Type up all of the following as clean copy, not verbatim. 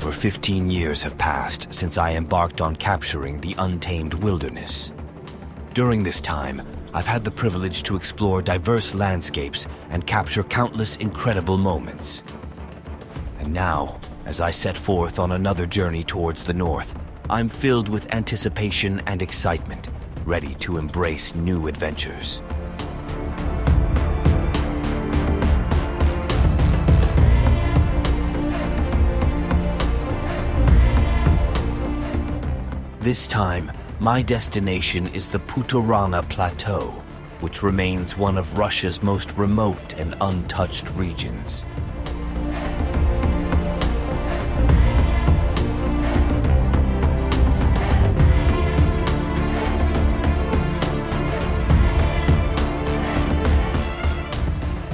Over 15 years have passed since I embarked on capturing the untamed wilderness. During this time, I've had the privilege to explore diverse landscapes and capture countless incredible moments. And now, as I set forth on another journey towards the north, I'm filled with anticipation and excitement, ready to embrace new adventures. This time, my destination is the Putorana Plateau, which remains one of Russia's most remote and untouched regions.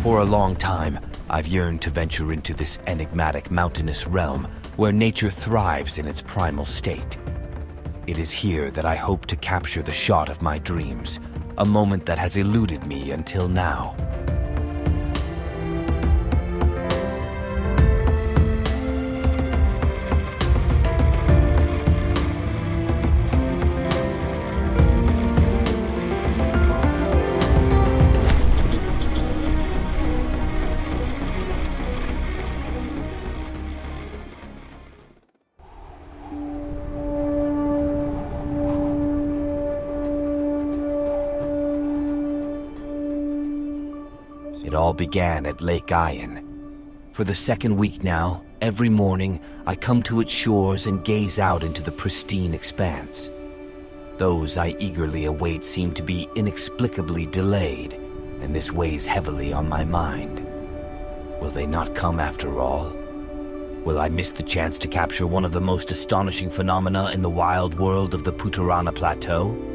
For a long time, I've yearned to venture into this enigmatic mountainous realm where nature thrives in its primal state. It is here that I hope to capture the shot of my dreams, a moment that has eluded me until now. It all began at Lake Ayan. For the second week now, every morning, I come to its shores and gaze out into the pristine expanse. Those I eagerly await seem to be inexplicably delayed, and this weighs heavily on my mind. Will they not come after all? Will I miss the chance to capture one of the most astonishing phenomena in the wild world of the Putorana Plateau?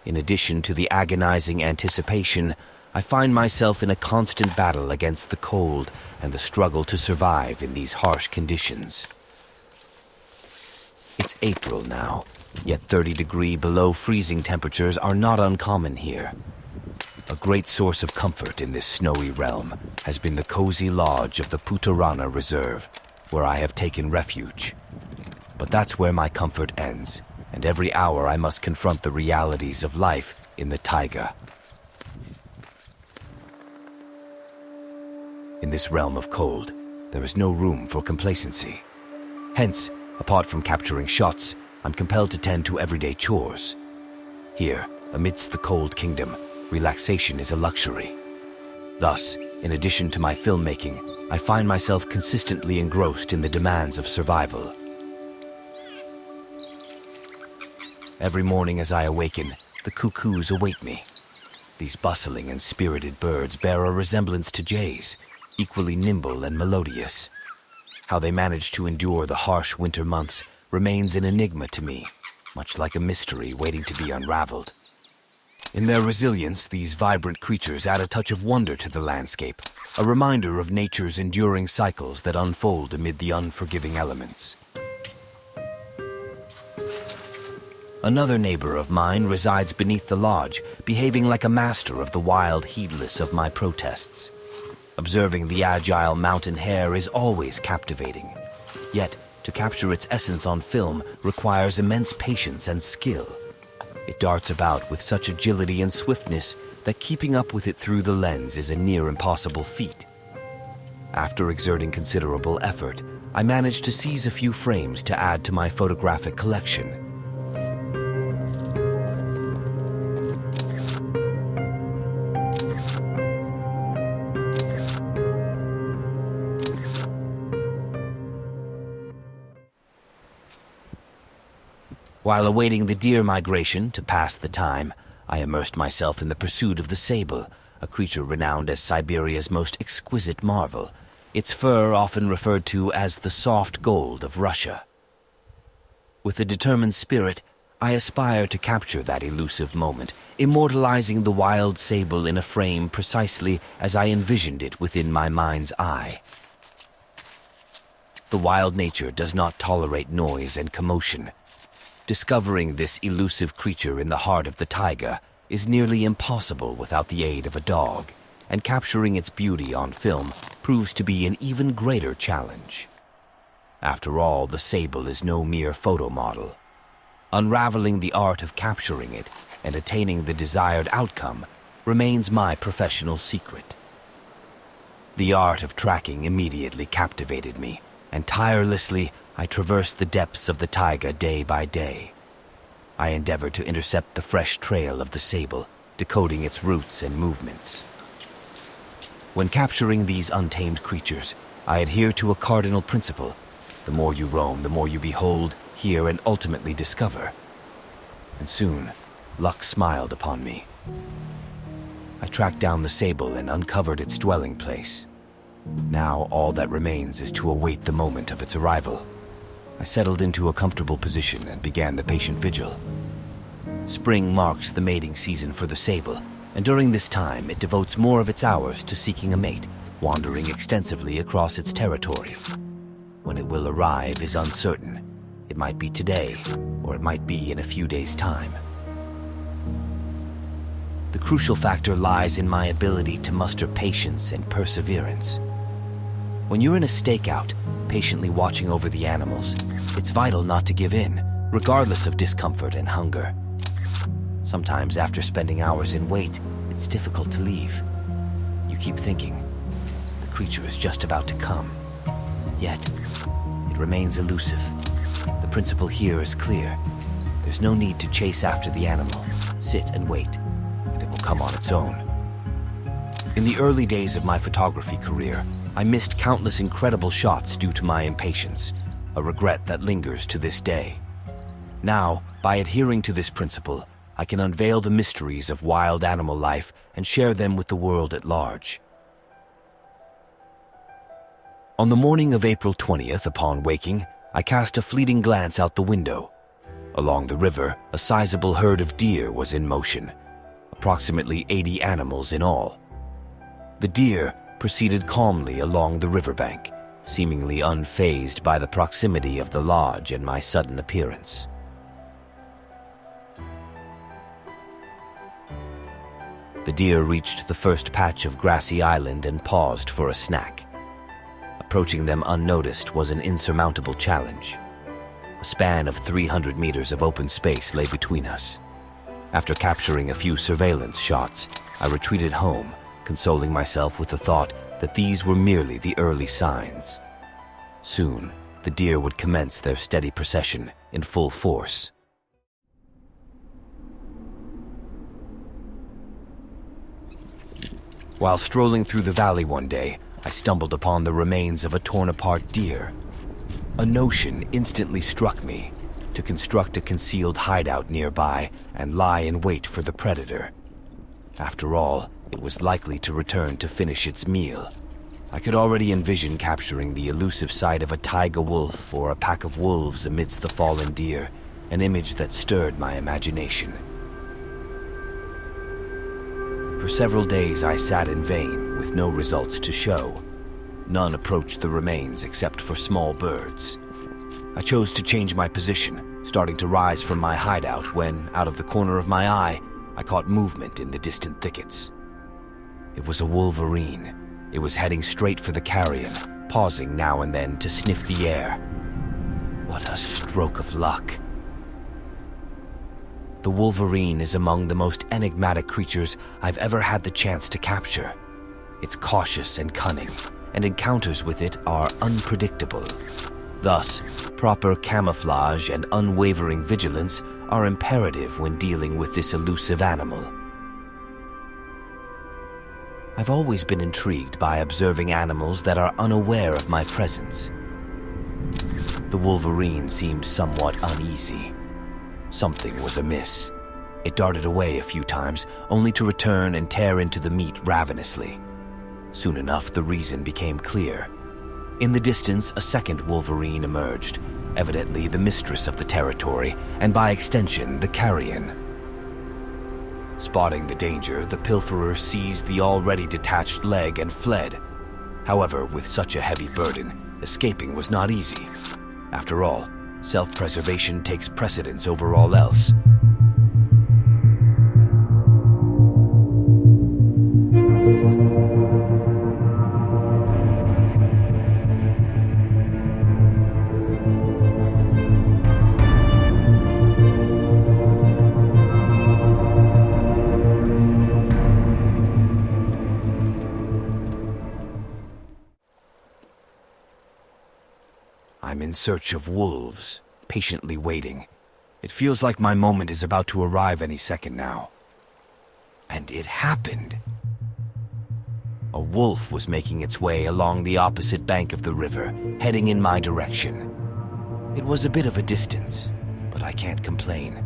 In addition to the agonizing anticipation, I find myself in a constant battle against the cold and the struggle to survive in these harsh conditions. It's April now, yet 30-degree below freezing temperatures are not uncommon here. A great source of comfort in this snowy realm has been the cozy lodge of the Putorana Reserve, where I have taken refuge. But that's where my comfort ends, and every hour I must confront the realities of life in the taiga. In this realm of cold, there is no room for complacency. Hence, apart from capturing shots, I'm compelled to tend to everyday chores. Here, amidst the cold kingdom, relaxation is a luxury. Thus, in addition to my filmmaking, I find myself consistently engrossed in the demands of survival. Every morning as I awaken, the cuckoos await me. These bustling and spirited birds bear a resemblance to jays, equally nimble and melodious. How they manage to endure the harsh winter months remains an enigma to me, much like a mystery waiting to be unraveled. In their resilience, these vibrant creatures add a touch of wonder to the landscape, a reminder of nature's enduring cycles that unfold amid the unforgiving elements. Another neighbor of mine resides beneath the lodge, behaving like a master of the wild, heedless of my protests. Observing the agile mountain hare is always captivating. Yet, to capture its essence on film requires immense patience and skill. It darts about with such agility and swiftness that keeping up with it through the lens is a near impossible feat. After exerting considerable effort, I managed to seize a few frames to add to my photographic collection. While awaiting the deer migration to pass the time, I immersed myself in the pursuit of the sable, a creature renowned as Siberia's most exquisite marvel, its fur often referred to as the soft gold of Russia. With a determined spirit, I aspire to capture that elusive moment, immortalizing the wild sable in a frame precisely as I envisioned it within my mind's eye. The wild nature does not tolerate noise and commotion. Discovering this elusive creature in the heart of the taiga is nearly impossible without the aid of a dog, and capturing its beauty on film proves to be an even greater challenge. After all, the sable is no mere photo model. Unraveling the art of capturing it and attaining the desired outcome remains my professional secret. The art of tracking immediately captivated me, and tirelessly I traversed the depths of the taiga day by day. I endeavored to intercept the fresh trail of the sable, decoding its routes and movements. When capturing these untamed creatures, I adhere to a cardinal principle: the more you roam, the more you behold, hear, and ultimately discover. And soon, luck smiled upon me. I tracked down the sable and uncovered its dwelling place. Now all that remains is to await the moment of its arrival. I settled into a comfortable position and began the patient vigil. Spring marks the mating season for the sable, and during this time it devotes more of its hours to seeking a mate, wandering extensively across its territory. When it will arrive is uncertain. It might be today, or it might be in a few days' time. The crucial factor lies in my ability to muster patience and perseverance. When you're in a stakeout, patiently watching over the animals, it's vital not to give in, regardless of discomfort and hunger. Sometimes after spending hours in wait, it's difficult to leave. You keep thinking, the creature is just about to come. Yet, it remains elusive. The principle here is clear. There's no need to chase after the animal. Sit and wait, and it will come on its own. In the early days of my photography career, I missed countless incredible shots due to my impatience, a regret that lingers to this day. Now, by adhering to this principle, I can unveil the mysteries of wild animal life and share them with the world at large. On the morning of April 20th, upon waking, I cast a fleeting glance out the window. Along the river, a sizable herd of deer was in motion, approximately 80 animals in all. The deer proceeded calmly along the riverbank, seemingly unfazed by the proximity of the lodge and my sudden appearance. The deer reached the first patch of grassy island and paused for a snack. Approaching them unnoticed was an insurmountable challenge. A span of 300 meters of open space lay between us. After capturing a few surveillance shots, I retreated home, consoling myself with the thought that these were merely the early signs. Soon, the deer would commence their steady procession in full force. While strolling through the valley one day, I stumbled upon the remains of a torn-apart deer. A notion instantly struck me: to construct a concealed hideout nearby and lie in wait for the predator. After all, it was likely to return to finish its meal. I could already envision capturing the elusive sight of a taiga wolf or a pack of wolves amidst the fallen deer, an image that stirred my imagination. For several days I sat in vain, with no results to show. None approached the remains except for small birds. I chose to change my position, starting to rise from my hideout when, out of the corner of my eye, I caught movement in the distant thickets. It was a wolverine. It was heading straight for the carrion, pausing now and then to sniff the air. What a stroke of luck. The wolverine is among the most enigmatic creatures I've ever had the chance to capture. It's cautious and cunning, and encounters with it are unpredictable. Thus, proper camouflage and unwavering vigilance are imperative when dealing with this elusive animal. I've always been intrigued by observing animals that are unaware of my presence. The wolverine seemed somewhat uneasy. Something was amiss. It darted away a few times, only to return and tear into the meat ravenously. Soon enough, the reason became clear. In the distance, a second wolverine emerged, evidently the mistress of the territory, and by extension, the carrion. Spotting the danger, the pilferer seized the already detached leg and fled. However, with such a heavy burden, escaping was not easy. After all, Self-preservation takes precedence over all else. I'm in search of wolves, patiently waiting. It feels like my moment is about to arrive any second now. And it happened. A wolf was making its way along the opposite bank of the river, heading in my direction. It was a bit of a distance, but I can't complain.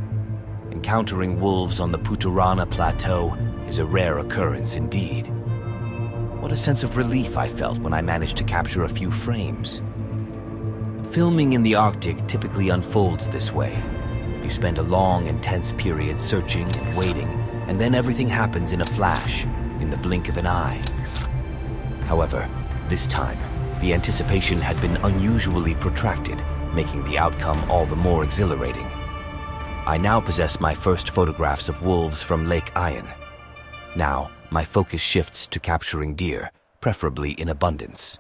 Encountering wolves on the Putorana Plateau is a rare occurrence indeed. What a sense of relief I felt when I managed to capture a few frames. Filming in the Arctic typically unfolds this way. You spend a long, intense period searching and waiting, and then everything happens in a flash, in the blink of an eye. However, this time, the anticipation had been unusually protracted, making the outcome all the more exhilarating. I now possess my first photographs of wolves from Lake Iron. Now, my focus shifts to capturing deer, preferably in abundance.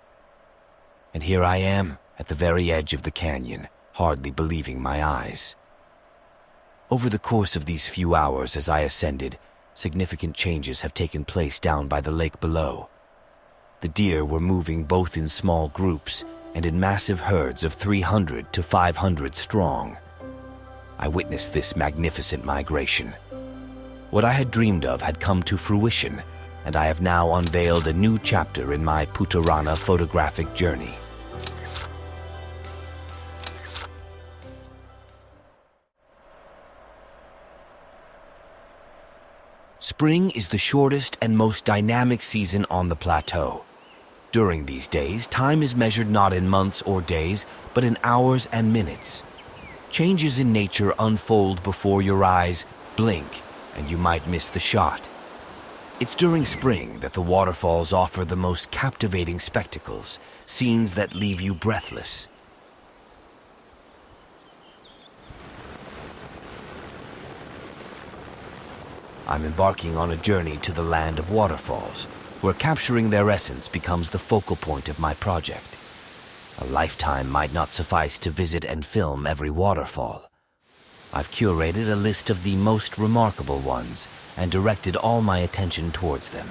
And here I am, at the very edge of the canyon, hardly believing my eyes. Over the course of these few hours as I ascended, significant changes have taken place down by the lake below. The deer were moving both in small groups and in massive herds of 300 to 500 strong. I witnessed this magnificent migration. What I had dreamed of had come to fruition, and I have now unveiled a new chapter in my Putorana photographic journey. Spring is the shortest and most dynamic season on the plateau. During these days, time is measured not in months or days, but in hours and minutes. Changes in nature unfold before your eyes. Blink, and you might miss the shot. It's during spring that the waterfalls offer the most captivating spectacles, scenes that leave you breathless. I'm embarking on a journey to the land of waterfalls, where capturing their essence becomes the focal point of my project. A lifetime might not suffice to visit and film every waterfall. I've curated a list of the most remarkable ones and directed all my attention towards them.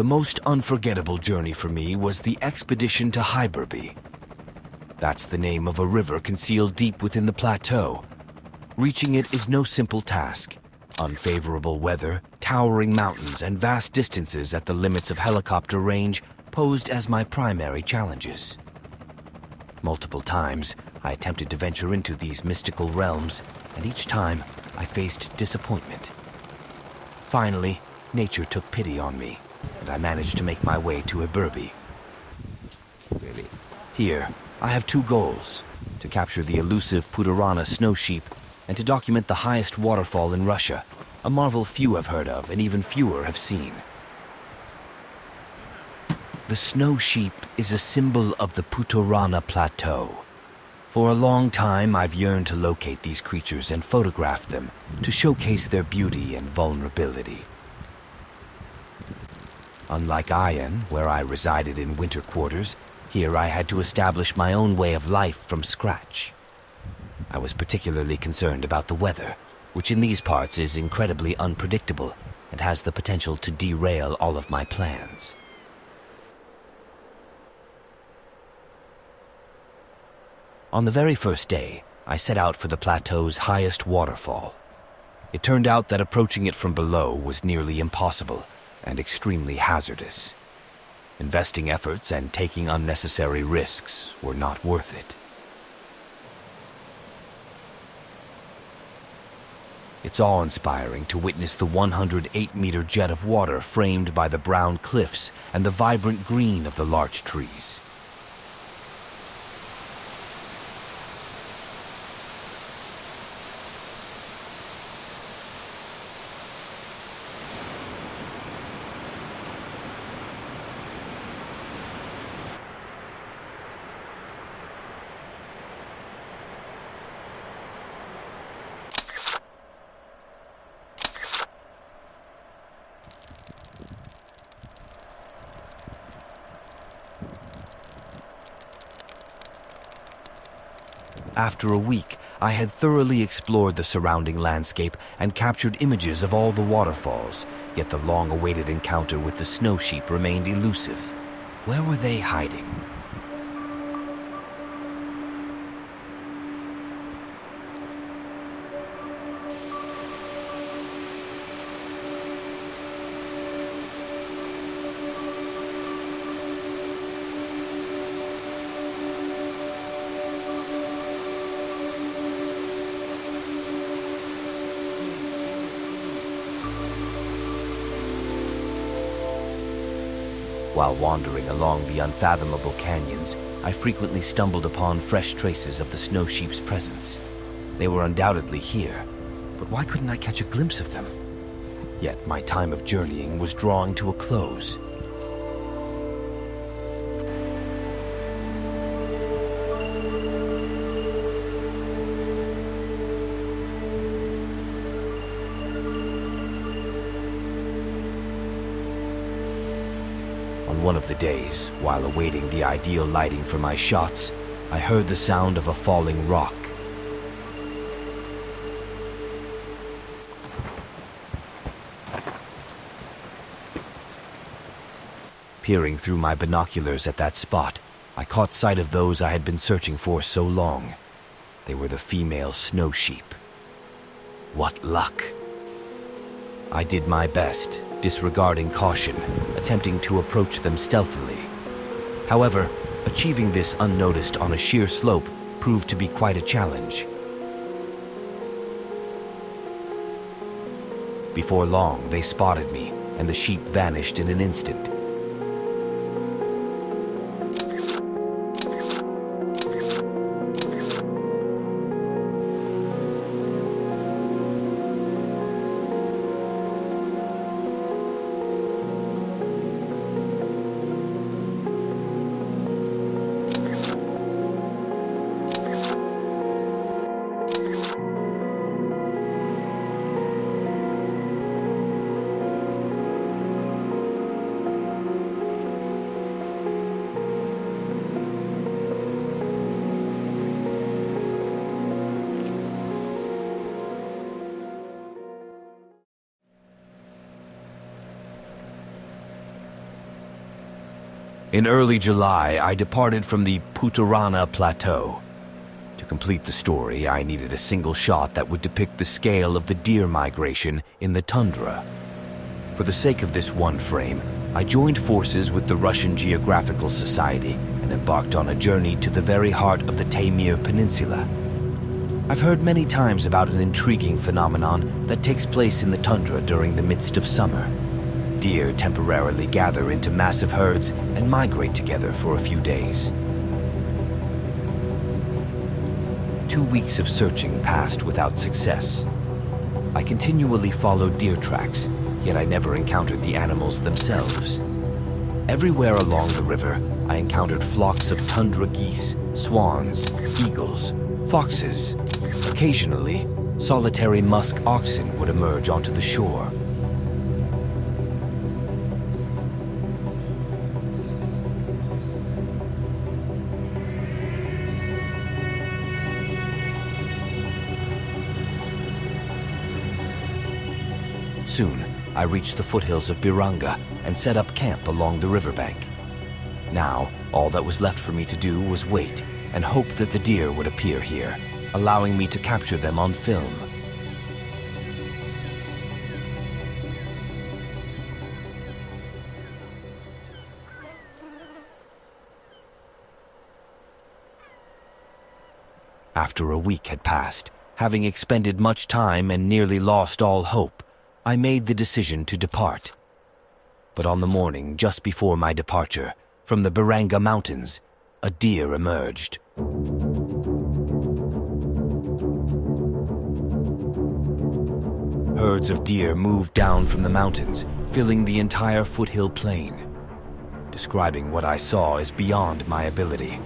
The most unforgettable journey for me was the expedition to Hyberby. That's the name of a river concealed deep within the plateau. Reaching it is no simple task. Unfavorable weather, towering mountains, and vast distances at the limits of helicopter range posed as my primary challenges. Multiple times, I attempted to venture into these mystical realms, and each time I faced disappointment. Finally, nature took pity on me, and I managed to make my way to Hyberby. Here, I have two goals: to capture the elusive Putorana snow sheep and to document the highest waterfall in Russia, a marvel few have heard of and even fewer have seen. The snow sheep is a symbol of the Putorana Plateau. For a long time, I've yearned to locate these creatures and photograph them to showcase their beauty and vulnerability. Unlike Ayan, where I resided in winter quarters, here I had to establish my own way of life from scratch. I was particularly concerned about the weather, which in these parts is incredibly unpredictable and has the potential to derail all of my plans. On the very first day, I set out for the plateau's highest waterfall. It turned out that approaching it from below was nearly impossible and extremely hazardous. Investing efforts and taking unnecessary risks were not worth it. It's awe-inspiring to witness the 108-meter jet of water framed by the brown cliffs and the vibrant green of the larch trees. After a week, I had thoroughly explored the surrounding landscape and captured images of all the waterfalls, yet the long-awaited encounter with the snow sheep remained elusive. Where were they hiding? While wandering along the unfathomable canyons, I frequently stumbled upon fresh traces of the snow sheep's presence. They were undoubtedly here, but why couldn't I catch a glimpse of them? Yet my time of journeying was drawing to a close. On one of the days, while awaiting the ideal lighting for my shots, I heard the sound of a falling rock. Peering through my binoculars at that spot, I caught sight of those I had been searching for so long. They were the female snow sheep. What luck! I did my best, disregarding caution, attempting to approach them stealthily. However, achieving this unnoticed on a sheer slope proved to be quite a challenge. Before long, they spotted me, and the sheep vanished in an instant. In early July, I departed from the Putorana Plateau. To complete the story, I needed a single shot that would depict the scale of the deer migration in the tundra. For the sake of this one frame, I joined forces with the Russian Geographical Society and embarked on a journey to the very heart of the Taimyr Peninsula. I've heard many times about an intriguing phenomenon that takes place in the tundra during the midst of summer. Deer temporarily gather into massive herds and migrate together for a few days. 2 weeks of searching passed without success. I continually followed deer tracks, yet I never encountered the animals themselves. Everywhere along the river, I encountered flocks of tundra geese, swans, eagles, foxes. Occasionally, solitary musk oxen would emerge onto the shore. Soon, I reached the foothills of Biranga and set up camp along the riverbank. Now, all that was left for me to do was wait and hope that the deer would appear here, allowing me to capture them on film. After a week had passed, having expended much time and nearly lost all hope, I made the decision to depart. But on the morning just before my departure, from the Biranga Mountains, a deer emerged. Herds of deer moved down from the mountains, filling the entire foothill plain. Describing what I saw is beyond my ability.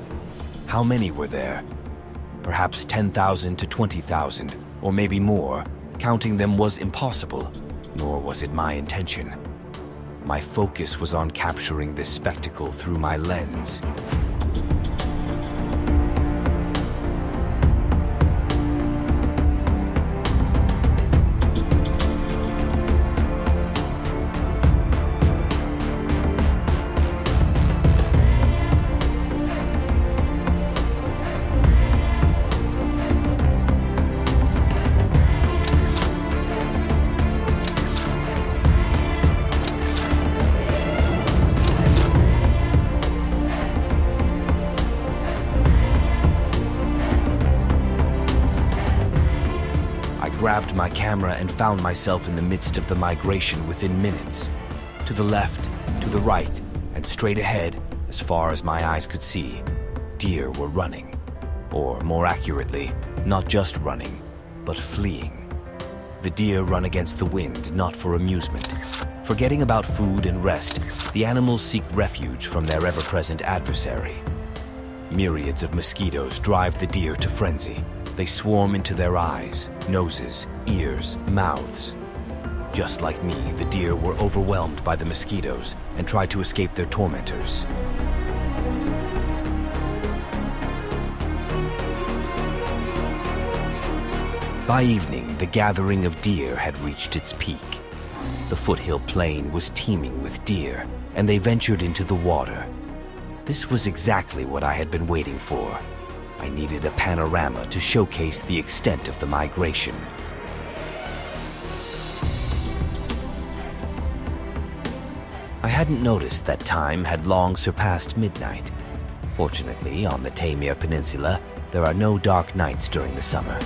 How many were there? Perhaps 10,000 to 20,000, or maybe more. Counting them was impossible, nor was it my intention. My focus was on capturing this spectacle through my lens. I grabbed my camera and found myself in the midst of the migration within minutes. To the left, to the right, and straight ahead, as far as my eyes could see, deer were running. Or, more accurately, not just running, but fleeing. The deer run against the wind, not for amusement. Forgetting about food and rest, the animals seek refuge from their ever-present adversary. Myriads of mosquitoes drive the deer to frenzy. They swarm into their eyes, noses, ears, mouths. Just like me, the deer were overwhelmed by the mosquitoes and tried to escape their tormentors. By evening, the gathering of deer had reached its peak. The foothill plain was teeming with deer, and they ventured into the water. This was exactly what I had been waiting for. I needed a panorama to showcase the extent of the migration. I hadn't noticed that time had long surpassed midnight. Fortunately, on the Taimyr Peninsula, there are no dark nights during the summer.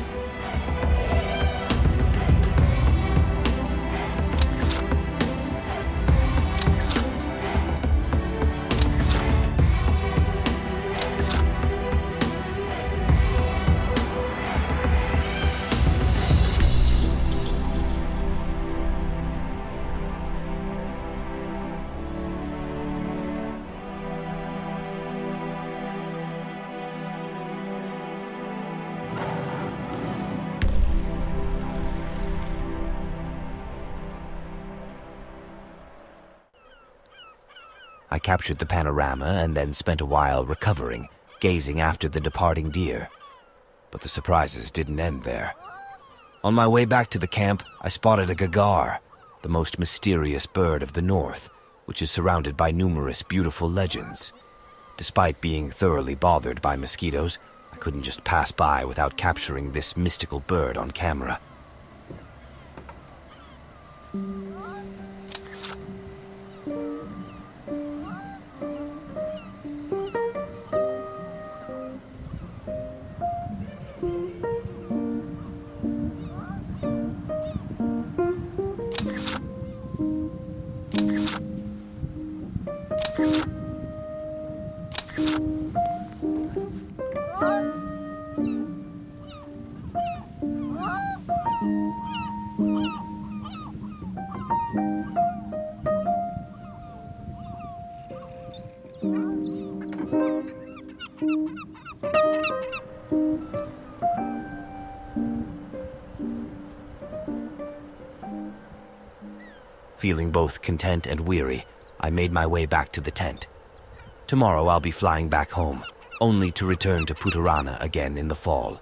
I captured the panorama and then spent a while recovering, gazing after the departing deer. But the surprises didn't end there. On my way back to the camp, I spotted a gagar, the most mysterious bird of the north, which is surrounded by numerous beautiful legends. Despite being thoroughly bothered by mosquitoes, I couldn't just pass by without capturing this mystical bird on camera. Feeling both content and weary, I made my way back to the tent. Tomorrow I'll be flying back home, only to return to Putorana again in the fall.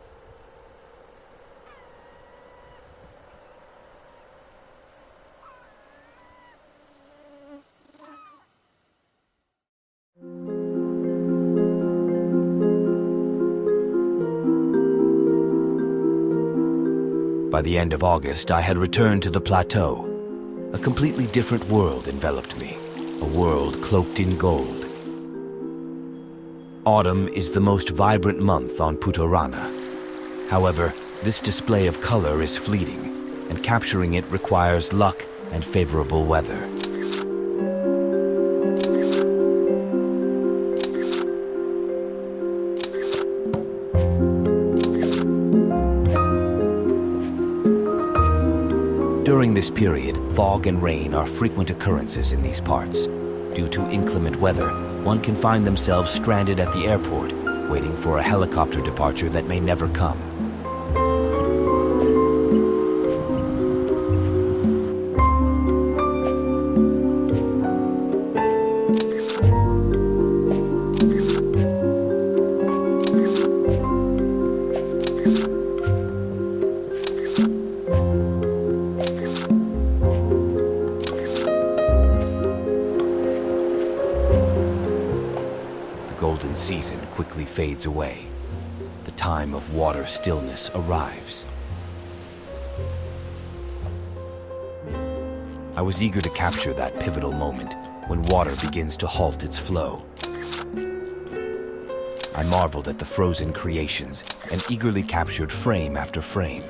By the end of August, I had returned to the plateau. A completely different world enveloped me, a world cloaked in gold. Autumn is the most vibrant month on Putorana. However, this display of color is fleeting, and capturing it requires luck and favorable weather. During this period, fog and rain are frequent occurrences in these parts. Due to inclement weather, one can find themselves stranded at the airport, waiting for a helicopter departure that may never come. Golden season quickly fades away. The time of water stillness arrives. I was eager to capture that pivotal moment when water begins to halt its flow. I marveled at the frozen creations and eagerly captured frame after frame.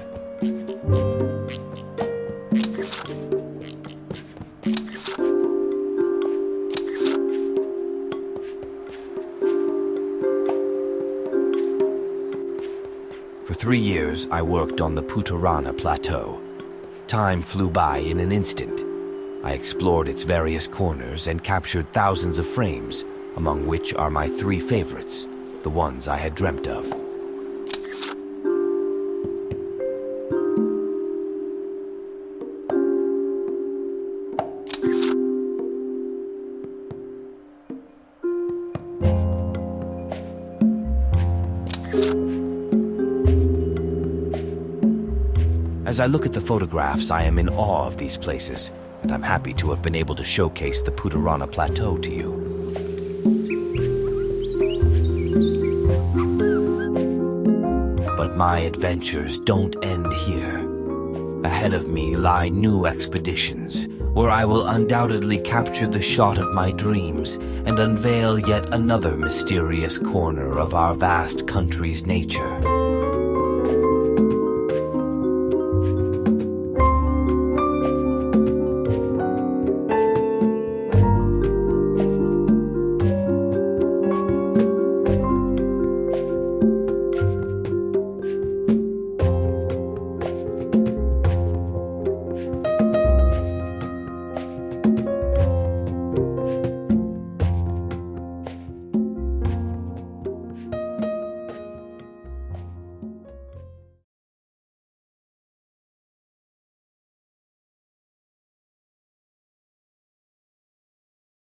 For 3 years, I worked on the Putorana Plateau. Time flew by in an instant. I explored its various corners and captured thousands of frames, among which are my 3 favorites, the ones I had dreamt of. As I look at the photographs, I am in awe of these places, and I'm happy to have been able to showcase the Putorana Plateau to you. But my adventures don't end here. Ahead of me lie new expeditions, where I will undoubtedly capture the shot of my dreams and unveil yet another mysterious corner of our vast country's nature.